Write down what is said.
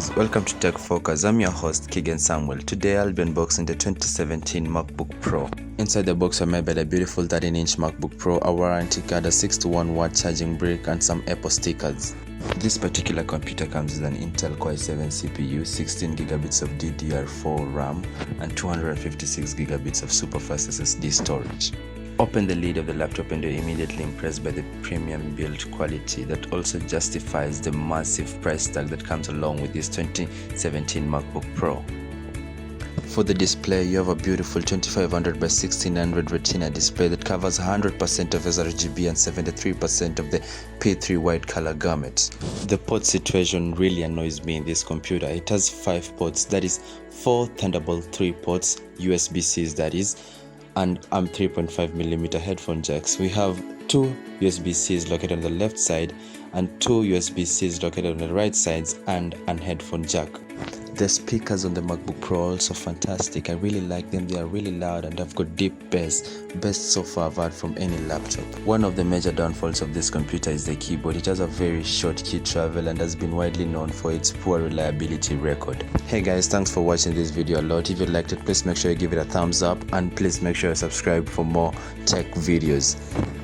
guys, welcome to Tech Focus. I'm your host Keegan Samuel. Today I'll be unboxing the 2017 MacBook Pro. Inside the box are made by the beautiful 13-inch MacBook Pro, a warranty card, a 61-watt charging brick, and some Apple stickers. This particular computer comes with an Intel Core i7 CPU, 16 GB of DDR4 RAM, and 256 GB of super fast SSD storage. Open the lid of the laptop and you're immediately impressed by the premium build quality that also justifies the massive price tag that comes along with this 2017 MacBook Pro. For the display, you have a beautiful 2500 by 1600 Retina display that covers 100% of sRGB and 73% of the P3 white color gamut. The port situation really annoys me in this computer. It has 5 ports, that is 4 Thunderbolt 3 ports, USB-Cs that is, and 3.5mm headphone jacks. We have 2 USB-Cs located on the left side and 2 USB-Cs located on the right sides and an headphone jack. The speakers on the MacBook Pro are also fantastic. I really like them. They are really loud and have got deep bass. Best so far I've had from any laptop. One of the major downfalls of this computer is the keyboard. It has a very short key travel and has been widely known for its poor reliability record. Hey guys, thanks for watching this video a lot. If you liked it, please make sure you give it a thumbs up and please make sure you subscribe for more tech videos.